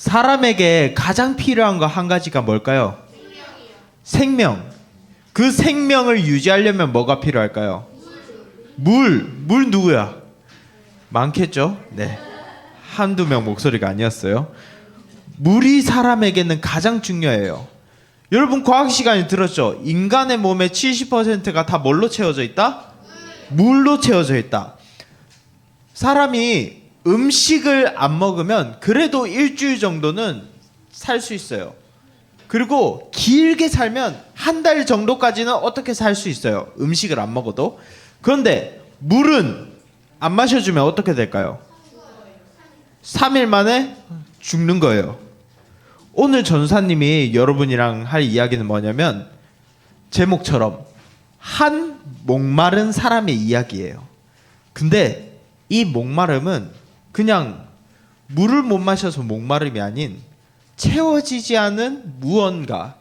사람에게 가장 필요한 거 한 가지가 뭘까요? 생명. 그 생명을 유지하려면 뭐가 필요할까요? 물 누구야? 많겠죠? 네. 한두 명 목소리가 아니었어요. 물이 사람에게는 가장 중요해요. 여러분 과학 시간에 들었죠? 인간의 몸의 70%가 다 뭘로 채워져 있다? 물로 채워져 있다. 사람이 음식을 안 먹으면 그래도 일주일 정도는 살 수 있어요. 그리고 길게 살면 한 달 정도까지는 어떻게 살 수 있어요. 음식을 안 먹어도. 그런데 물은 안 마셔주면 어떻게 될까요? 3일 만에 죽는 거예요. 오늘 전사님이 여러분이랑 할 이야기는 뭐냐면 제목처럼 한 목마른 사람의 이야기예요. 근데 이 목마름은 그냥 물을 못 마셔서 목마름이 아닌 채워지지 않은 무언가,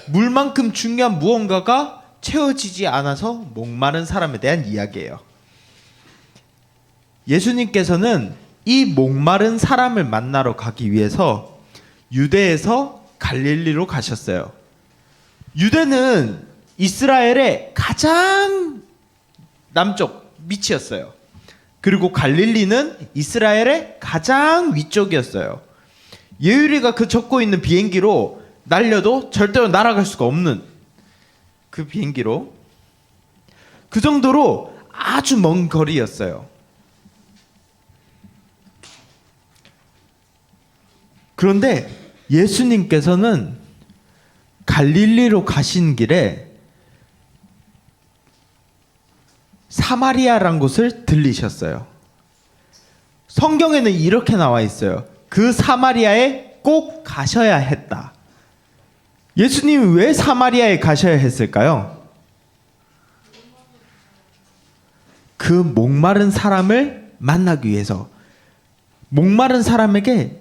물만큼 중요한 무언가가 채워지지 않아서 목마른 사람에 대한 이야기예요. 예수님께서는 이 목마른 사람을 만나러 가기 위해서 유대에서 갈릴리로 가셨어요. 유대는 이스라엘의 가장 남쪽 밑이었어요. 그리고 갈릴리는 이스라엘의 가장 위쪽이었어요. 예유리가 그 적고 있는 비행기로 날려도 절대로 날아갈 수가 없는 그 비행기로 그 정도로 아주 먼 거리였어요. 그런데 예수님께서는 갈릴리로 가신 길에 사마리아란 곳을 들리셨어요. 성경에는 이렇게 나와 있어요. 그 사마리아에 꼭 가셔야 했다. 예수님이 왜 사마리아에 가셔야 했을까요? 그 목마른 사람을 만나기 위해서, 목마른 사람에게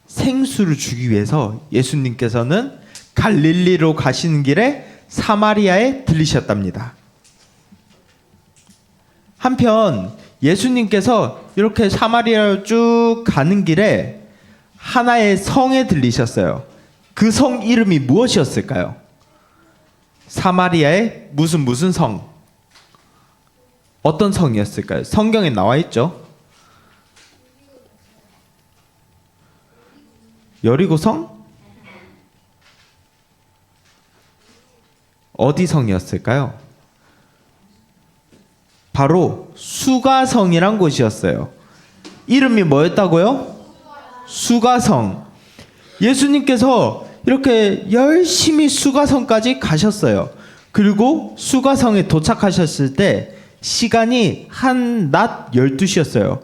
생수를 주기 위해서 예수님께서는 갈릴리로 가시는 길에 사마리아에 들리셨답니다. 한편 예수님께서 이렇게 사마리아로 쭉 가는 길에 하나의 성에 들리셨어요. 그 성 이름이 무엇이었을까요? 사마리아의 무슨 성? 어떤 성이었을까요? 성경에 나와 있죠. 여리고성? 어디 성이었을까요? 바로 수가성이란 곳이었어요. 이름이 뭐였다고요? 수가성. 예수님께서 이렇게 열심히 수가성까지 가셨어요. 그리고 수가성에 도착하셨을 때 시간이 한 낮 12시였어요.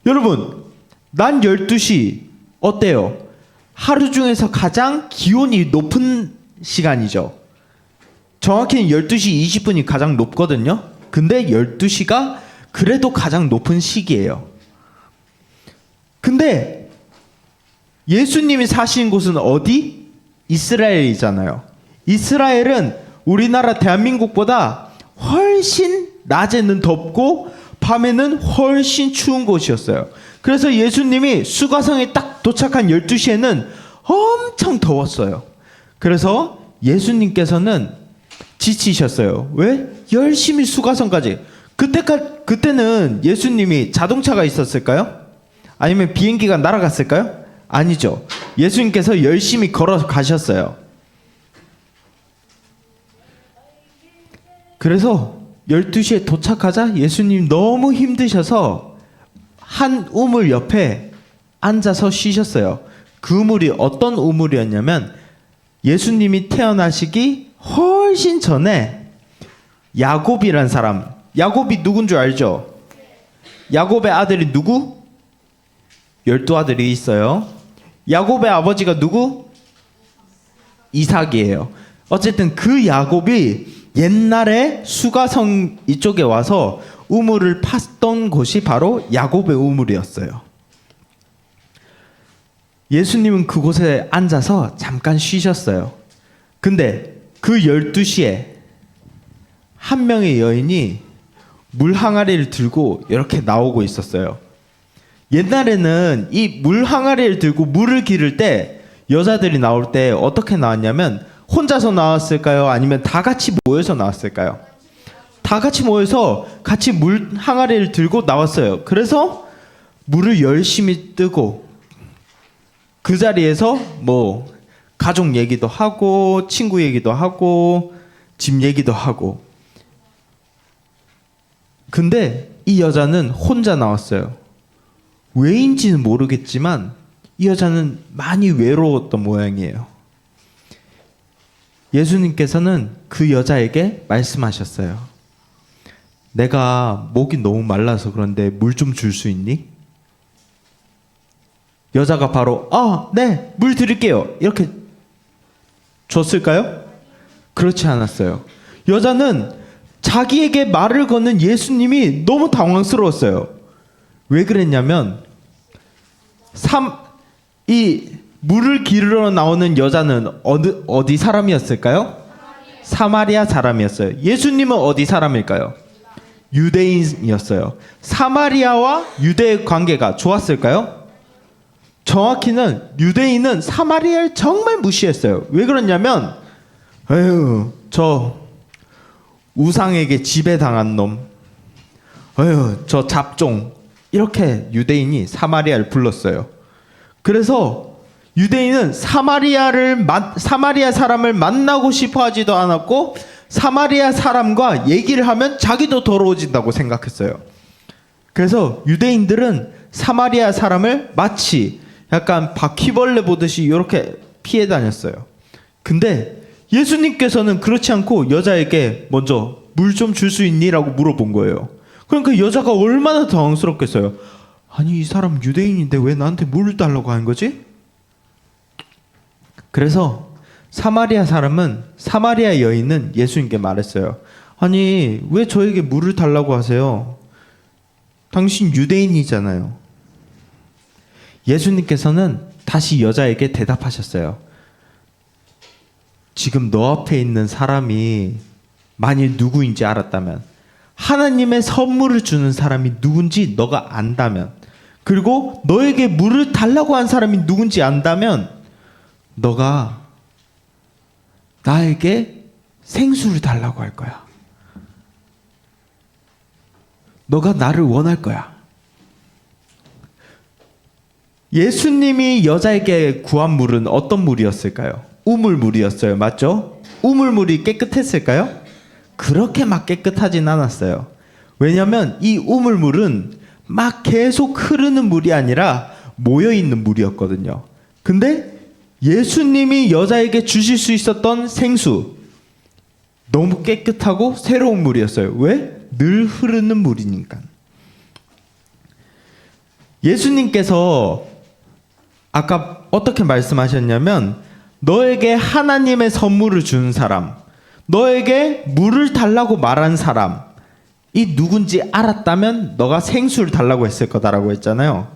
여러분, 낮 12시 어때요? 하루 중에서 가장 기온이 높은 시간이죠. 정확히는 12시 20분이 가장 높거든요. 근데 12시가 그래도 가장 높은 시기예요. 근데 예수님이 사신 곳은 어디? 이스라엘이잖아요. 이스라엘은 우리나라 대한민국보다 훨씬 낮에는 덥고 밤에는 훨씬 추운 곳이었어요. 그래서 예수님이 수가성에 딱 도착한 12시에는 엄청 더웠어요. 그래서 예수님께서는 지치셨어요. 왜? 열심히 수가성까지. 그때는 예수님이 자동차가 있었을까요? 아니면 비행기가 날아갔을까요? 아니죠. 예수님께서 열심히 걸어가셨어요. 그래서 12시에 도착하자 예수님 너무 힘드셔서 한 우물 옆에 앉아서 쉬셨어요. 그 우물이 어떤 우물이었냐면 예수님이 태어나시기 훨씬 전에 야곱이란 사람, 야곱이 누군 줄 알죠? 야곱의 아들이 누구? 12아들이 있어요. 야곱의 아버지가 누구? 이삭이에요. 어쨌든 그 야곱이 옛날에 수가성 이쪽에 와서 우물을 팠던 곳이 바로 야곱의 우물이었어요. 예수님은 그곳에 앉아서 잠깐 쉬셨어요. 근데 그 12시에 한 명의 여인이 물 항아리를 들고 이렇게 나오고 있었어요. 옛날에는 이 물 항아리를 들고 물을 기를 때 여자들이 나올 때 어떻게 나왔냐면 혼자서 나왔을까요? 아니면 다 같이 모여서 나왔을까요? 다 같이 모여서 같이 물 항아리를 들고 나왔어요. 그래서 물을 열심히 뜨고 그 자리에서 뭐 가족 얘기도 하고 친구 얘기도 하고 집 얘기도 하고. 근데 이 여자는 혼자 나왔어요. 왜인지는 모르겠지만 이 여자는 많이 외로웠던 모양이에요. 예수님께서는 그 여자에게 말씀하셨어요. 내가 목이 너무 말라서 그런데 물 좀 줄 수 있니? 여자가 바로 네, 물 드릴게요. 이렇게 줬을까요? 그렇지 않았어요. 여자는 자기에게 말을 거는 예수님이 너무 당황스러웠어요. 왜 그랬냐면 이 물을 기르러 나오는 여자는 어디 사람이었을까요? 사마리아 사람이었어요. 예수님은 어디 사람일까요? 유대인이었어요. 사마리아와 유대의 관계가 좋았을까요? 정확히는 유대인은 사마리아를 정말 무시했어요. 왜 그러냐면 저 우상에게 지배당한 놈, 저 잡종, 이렇게 유대인이 사마리아를 불렀어요. 그래서 유대인은 사마리아 사람을 만나고 싶어 하지도 않았고 사마리아 사람과 얘기를 하면 자기도 더러워진다고 생각했어요. 그래서 유대인들은 사마리아 사람을 마치 약간 바퀴벌레 보듯이 이렇게 피해 다녔어요. 근데 예수님께서는 그렇지 않고 여자에게 먼저 물 좀 줄 수 있니? 라고 물어본 거예요. 그러니까 여자가 얼마나 당황스럽겠어요. 아니, 이 사람 유대인인데 왜 나한테 물을 달라고 하는 거지? 그래서 사마리아 여인은 예수님께 말했어요. 아니, 왜 저에게 물을 달라고 하세요? 당신 유대인이잖아요. 예수님께서는 다시 여자에게 대답하셨어요. 지금 너 앞에 있는 사람이 만일 누구인지 알았다면, 하나님의 선물을 주는 사람이 누군지 너가 안다면, 그리고 너에게 물을 달라고 한 사람이 누군지 안다면 너가 나에게 생수를 달라고 할 거야. 너가 나를 원할 거야. 예수님이 여자에게 구한 물은 어떤 물이었을까요? 우물물이었어요. 맞죠? 우물물이 깨끗했을까요? 그렇게 막 깨끗하진 않았어요. 왜냐하면 이 우물물은 막 계속 흐르는 물이 아니라 모여있는 물이었거든요. 근데 예수님이 여자에게 주실 수 있었던 생수, 너무 깨끗하고 새로운 물이었어요. 왜? 늘 흐르는 물이니까. 예수님께서 아까 어떻게 말씀하셨냐면 너에게 하나님의 선물을 주는 사람, 너에게 물을 달라고 말한 사람, 이 누군지 알았다면 너가 생수를 달라고 했을 거다라고 했잖아요.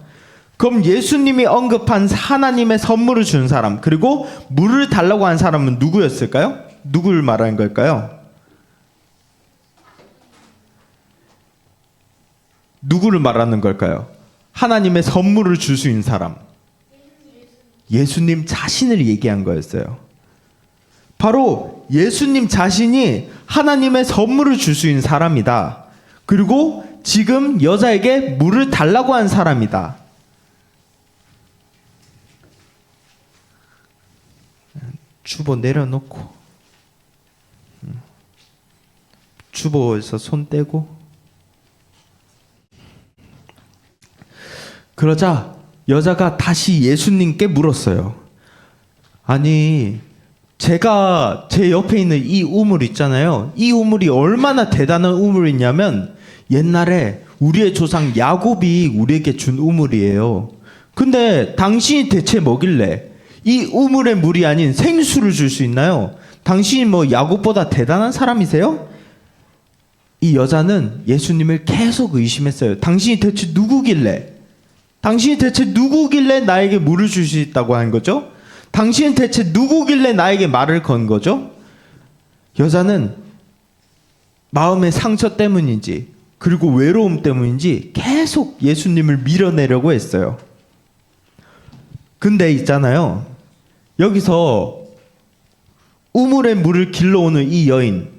그럼 예수님이 언급한 하나님의 선물을 준 사람, 그리고 물을 달라고 한 사람은 누구였을까요? 누구를 말하는 걸까요? 누구를 말하는 걸까요? 하나님의 선물을 줄 수 있는 사람. 예수님 자신을 얘기한 거였어요. 바로 예수님 자신이 하나님의 선물을 줄 수 있는 사람이다. 그리고 지금 여자에게 물을 달라고 한 사람이다. 주보 내려놓고 주보에서 손 떼고 그러자 여자가 다시 예수님께 물었어요. 아니, 제가 제 옆에 있는 이 우물 있잖아요. 이 우물이 얼마나 대단한 우물이냐면 옛날에 우리의 조상 야곱이 우리에게 준 우물이에요. 근데 당신이 대체 뭐길래 이 우물의 물이 아닌 생수를 줄 수 있나요? 당신이 뭐 야곱보다 대단한 사람이세요? 이 여자는 예수님을 계속 의심했어요. 당신이 대체 누구길래 나에게 물을 줄 수 있다고 한 거죠? 당신은 대체 누구길래 나에게 말을 건 거죠? 여자는 마음의 상처 때문인지 그리고 외로움 때문인지 계속 예수님을 밀어내려고 했어요. 근데 있잖아요. 여기서 우물에 물을 길러오는 이 여인,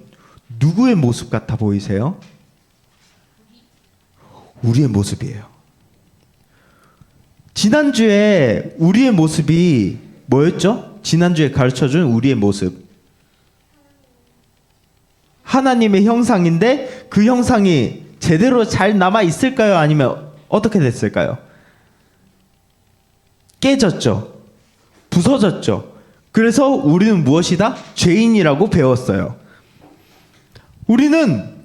누구의 모습 같아 보이세요? 우리의 모습이에요. 지난주에 우리의 모습이 뭐였죠? 지난주에 가르쳐준 우리의 모습. 하나님의 형상인데 그 형상이 제대로 잘 남아 있을까요? 아니면 어떻게 됐을까요? 깨졌죠. 부서졌죠. 그래서 우리는 무엇이다? 죄인이라고 배웠어요. 우리는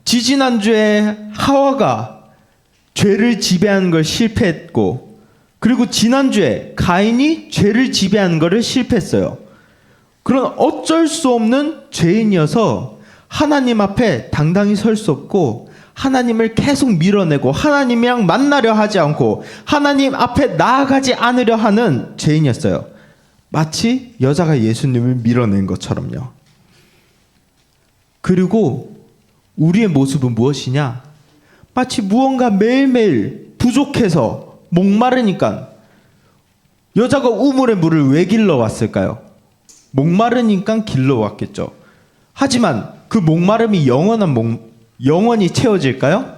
지지난주에 하와가 죄를 지배하는 걸 실패했고, 그리고 지난주에 가인이 죄를 지배하는 것을 실패했어요. 그런 어쩔 수 없는 죄인이어서 하나님 앞에 당당히 설 수 없고, 하나님을 계속 밀어내고 하나님이랑 만나려 하지 않고 하나님 앞에 나아가지 않으려 하는 죄인이었어요. 마치 여자가 예수님을 밀어낸 것처럼요. 그리고 우리의 모습은 무엇이냐? 마치 무언가 매일매일 부족해서 목마르니까. 여자가 우물에 물을 왜 길러왔을까요? 목마르니까 길러왔겠죠. 하지만 그 목마름이 영원히 채워질까요?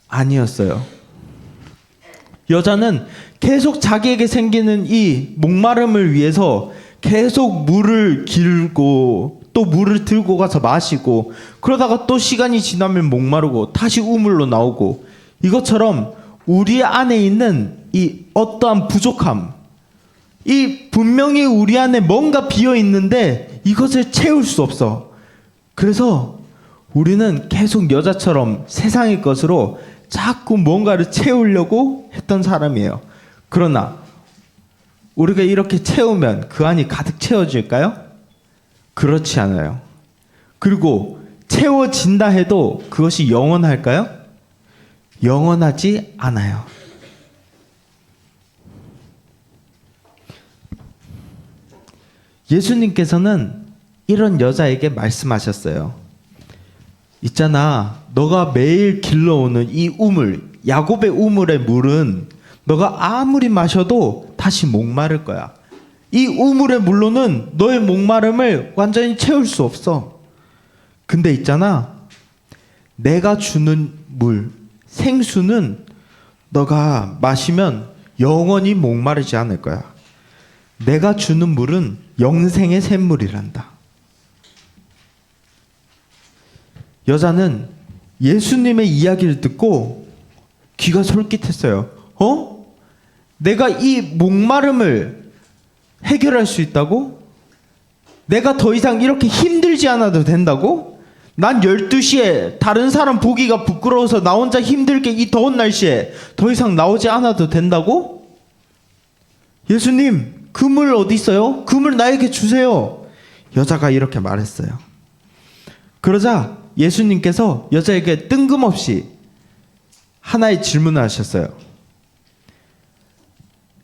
아니었어요. 여자는 계속 자기에게 생기는 이 목마름을 위해서 계속 물을 길고 또 물을 들고 가서 마시고, 그러다가 또 시간이 지나면 목마르고 다시 우물로 나오고, 이것처럼 우리 안에 있는 이 어떠한 부족함, 이 분명히 우리 안에 뭔가 비어 있는데 이것을 채울 수 없어. 그래서 우리는 계속 여자처럼 세상의 것으로 자꾸 뭔가를 채우려고 했던 사람이에요. 그러나 우리가 이렇게 채우면 그 안이 가득 채워질까요? 그렇지 않아요. 그리고 채워진다 해도 그것이 영원할까요? 영원하지 않아요. 예수님께서는 이런 여자에게 말씀하셨어요. 있잖아, 너가 매일 길러오는 이 우물, 야곱의 우물의 물은 너가 아무리 마셔도 다시 목마를 거야. 이 우물의 물로는 너의 목마름을 완전히 채울 수 없어. 근데 있잖아, 내가 주는 물, 생수는 너가 마시면 영원히 목마르지 않을 거야. 내가 주는 물은 영생의 샘물이란다. 여자는 예수님의 이야기를 듣고 귀가 솔깃했어요. 내가 이 목마름을 해결할 수 있다고? 내가 더 이상 이렇게 힘들지 않아도 된다고? 난 12시에 다른 사람 보기가 부끄러워서 나 혼자 힘들게 이 더운 날씨에 더 이상 나오지 않아도 된다고? 예수님, 그 물 어디 있어요? 그 물 나에게 주세요. 여자가 이렇게 말했어요. 그러자 예수님께서 여자에게 뜬금없이 하나의 질문을 하셨어요.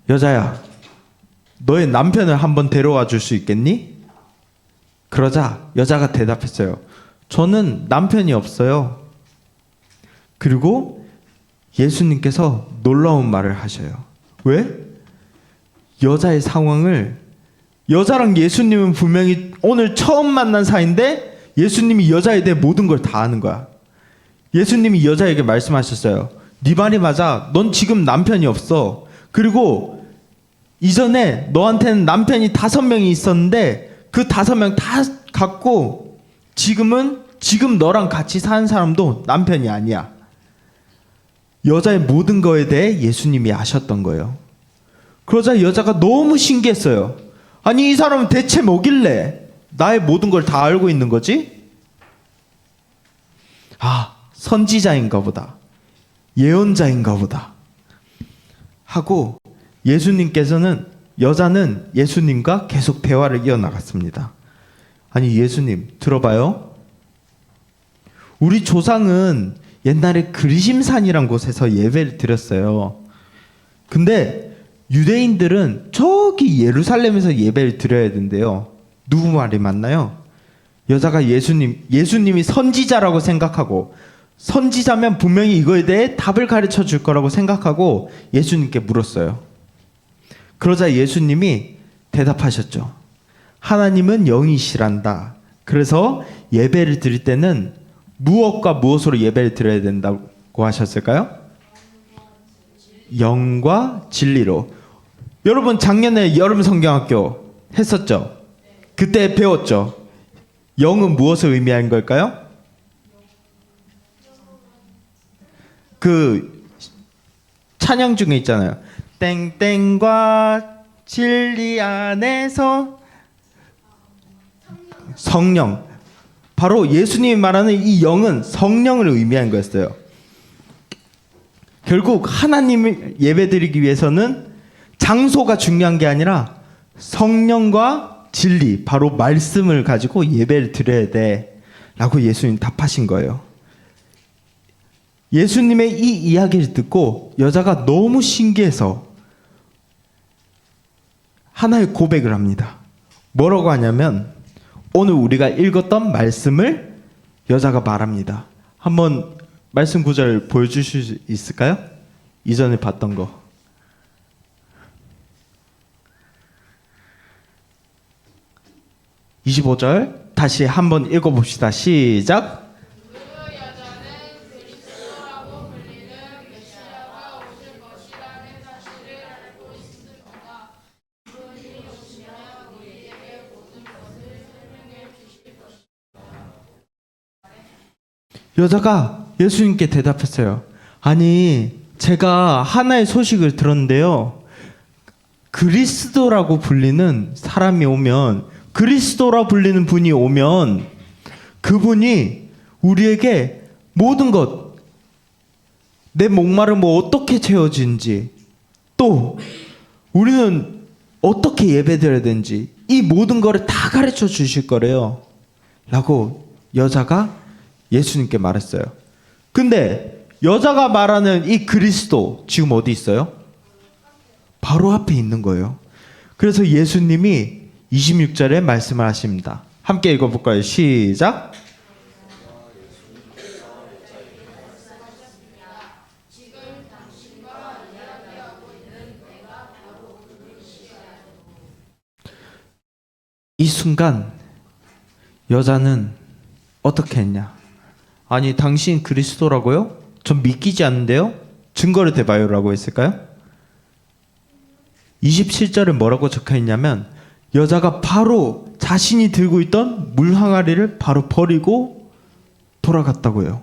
여자야, 너의 남편을 한번 데려와 줄 수 있겠니? 그러자 여자가 대답했어요. 저는 남편이 없어요. 그리고 예수님께서 놀라운 말을 하셔요. 왜? 여자의 상황을, 여자랑 예수님은 분명히 오늘 처음 만난 사이인데 예수님이 여자에 대해 모든 걸 다 아는 거야. 예수님이 여자에게 말씀하셨어요. 네 말이 맞아. 넌 지금 남편이 없어. 그리고 이전에 너한테는 남편이 5명이 있었는데 그 5명 다 갖고 지금 너랑 같이 사는 사람도 남편이 아니야. 여자의 모든 거에 대해 예수님이 아셨던 거예요. 그러자 여자가 너무 신기했어요. 아니, 이 사람은 대체 뭐길래 나의 모든 걸 다 알고 있는 거지? 아, 선지자인가 보다. 예언자인가 보다. 하고 여자는 예수님과 계속 대화를 이어나갔습니다. 아니, 예수님, 들어봐요. 우리 조상은 옛날에 그리심산이란 곳에서 예배를 드렸어요. 근데 유대인들은 저기 예루살렘에서 예배를 드려야 된대요. 누구 말이 맞나요? 여자가 예수님이 선지자라고 생각하고, 선지자면 분명히 이거에 대해 답을 가르쳐 줄 거라고 생각하고 예수님께 물었어요. 그러자 예수님이 대답하셨죠. 하나님은 영이시란다. 그래서 예배를 드릴 때는 무엇과 무엇으로 예배를 드려야 된다고 하셨을까요? 영과 진리로. 여러분 작년에 여름 성경학교 했었죠? 그때 배웠죠? 영은 무엇을 의미하는 걸까요? 그 찬양 중에 있잖아요. 땡땡과 진리 안에서 성령. 바로 예수님이 말하는 이 영은 성령을 의미하는 거였어요. 결국 하나님을 예배드리기 위해서는 장소가 중요한 게 아니라 성령과 진리, 바로 말씀을 가지고 예배를 드려야 돼 라고 예수님 답하신 거예요. 예수님의 이 이야기를 듣고 여자가 너무 신기해서 하나의 고백을 합니다. 뭐라고 하냐면 오늘 우리가 읽었던 말씀을 여자가 말합니다. 한번 말씀 구절 보여주실 수 있을까요? 이전에 봤던 거. 25절 다시 한번 읽어봅시다. 시작. 여자가 예수님께 대답했어요. 아니, 제가 하나의 소식을 들었는데요. 그리스도라고 불리는 사람이 오면, 그리스도라 불리는 분이 오면 그분이 우리에게 모든 것, 내 목마름을 어떻게 채워지는지, 또 우리는 어떻게 예배드려야 되는지 이 모든 거를 다 가르쳐 주실 거래요 라고 여자가 예수님께 말했어요. 근데 여자가 말하는 이 그리스도 지금 어디 있어요? 바로 앞에 있는 거예요. 그래서 예수님이 26절에 말씀을 하십니다. 함께 읽어볼까요? 시작. 이 순간 여자는 어떻게 했냐? 아니, 당신 그리스도라고요? 전 믿기지 않는데요? 증거를 대봐요 라고 했을까요? 27절에 뭐라고 적혀있냐면 여자가 바로 자신이 들고 있던 물 항아리를 바로 버리고 돌아갔다고요.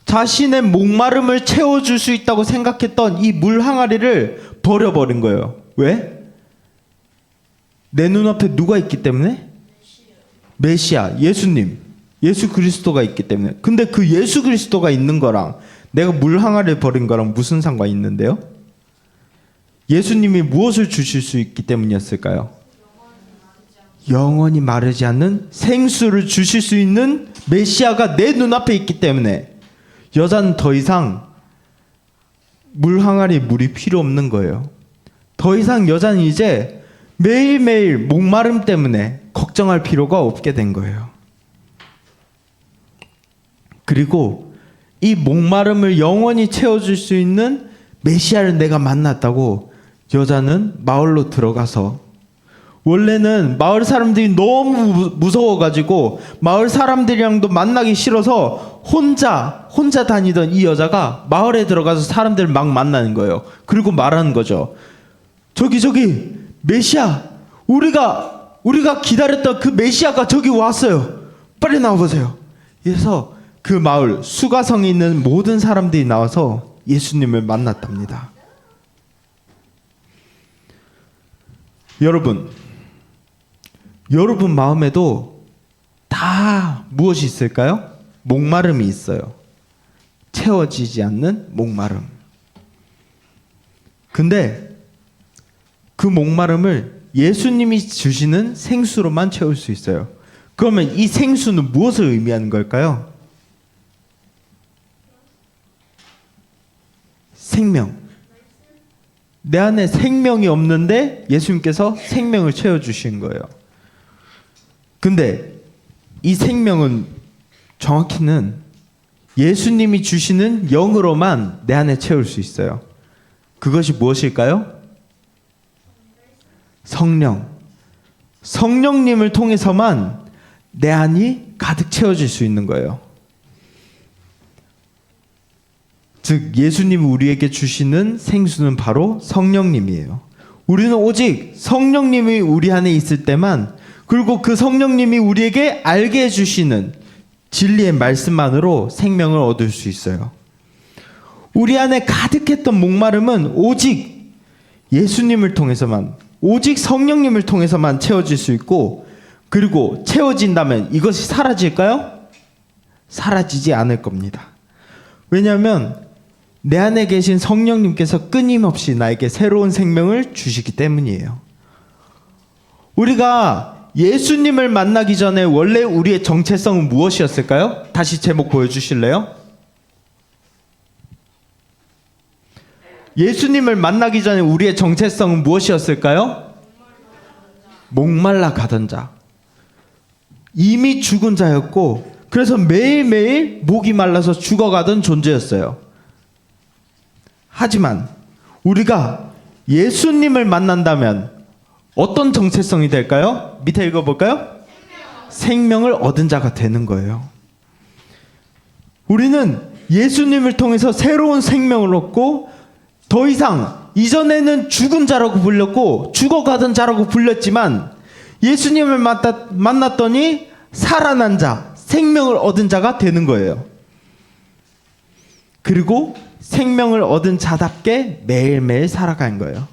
자신의 목마름을 채워줄 수 있다고 생각했던 이 물 항아리를 버려버린 거예요. 왜? 내 눈앞에 누가 있기 때문에? 메시아, 예수님, 예수 그리스도가 있기 때문에. 근데 그 예수 그리스도가 있는 거랑 내가 물 항아리를 버린 거랑 무슨 상관이 있는데요? 예수님이 무엇을 주실 수 있기 때문이었을까요? 영원히 마르지 않는 생수를 주실 수 있는 메시아가 내 눈앞에 있기 때문에 여자는 더 이상 물 항아리에 물이 필요 없는 거예요. 더 이상 여자는 이제 매일매일 목마름 때문에 걱정할 필요가 없게 된 거예요. 그리고 이 목마름을 영원히 채워줄 수 있는 메시아를 내가 만났다고 여자는 마을로 들어가서, 원래는 마을 사람들이 너무 무서워가지고 마을 사람들이랑도 만나기 싫어서 혼자 다니던 이 여자가 마을에 들어가서 사람들을 막 만나는 거예요. 그리고 말하는 거죠. 저기 메시아, 우리가 기다렸던 그 메시아가 저기 왔어요. 빨리 나와보세요. 그래서 그 마을 수가성에 있는 모든 사람들이 나와서 예수님을 만났답니다. 여러분 마음에도 다 무엇이 있을까요? 목마름이 있어요. 채워지지 않는 목마름. 근데 그 목마름을 예수님이 주시는 생수로만 채울 수 있어요. 그러면 이 생수는 무엇을 의미하는 걸까요? 생명. 내 안에 생명이 없는데 예수님께서 생명을 채워주신 거예요. 근데 이 생명은 정확히는 예수님이 주시는 영으로만 내 안에 채울 수 있어요. 그것이 무엇일까요? 성령. 성령님을 통해서만 내 안이 가득 채워질 수 있는 거예요. 즉 예수님이 우리에게 주시는 생수는 바로 성령님이에요. 우리는 오직 성령님이 우리 안에 있을 때만, 그리고 그 성령님이 우리에게 알게 해주시는 진리의 말씀만으로 생명을 얻을 수 있어요. 우리 안에 가득했던 목마름은 오직 예수님을 통해서만, 오직 성령님을 통해서만 채워질 수 있고, 그리고 채워진다면 이것이 사라질까요? 사라지지 않을 겁니다. 왜냐하면 내 안에 계신 성령님께서 끊임없이 나에게 새로운 생명을 주시기 때문이에요. 우리가 예수님을 만나기 전에 원래 우리의 정체성은 무엇이었을까요? 다시 제목 보여주실래요? 예수님을 만나기 전에 우리의 정체성은 무엇이었을까요? 목말라 가던 자. 이미 죽은 자였고, 그래서 매일매일 목이 말라서 죽어가던 존재였어요. 하지만 우리가 예수님을 만난다면 어떤 정체성이 될까요? 밑에 읽어볼까요? 생명을 얻은 자가 되는 거예요. 우리는 예수님을 통해서 새로운 생명을 얻고, 더 이상 이전에는 죽은 자라고 불렸고 죽어가던 자라고 불렸지만 예수님을 만났더니 살아난 자, 생명을 얻은 자가 되는 거예요. 그리고 생명을 얻은 자답게 매일매일 살아가는 거예요.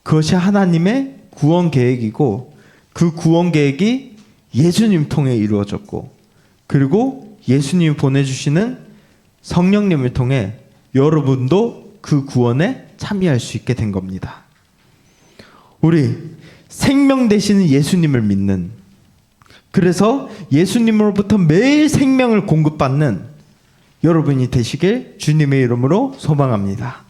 그것이 하나님의 구원 계획이고, 그 구원 계획이 예수님 통해 이루어졌고, 그리고 예수님이 보내주시는 성령님을 통해 여러분도 그 구원에 참여할 수 있게 된 겁니다. 우리 생명 되시는 예수님을 믿는, 그래서 예수님으로부터 매일 생명을 공급받는 여러분이 되시길 주님의 이름으로 소망합니다.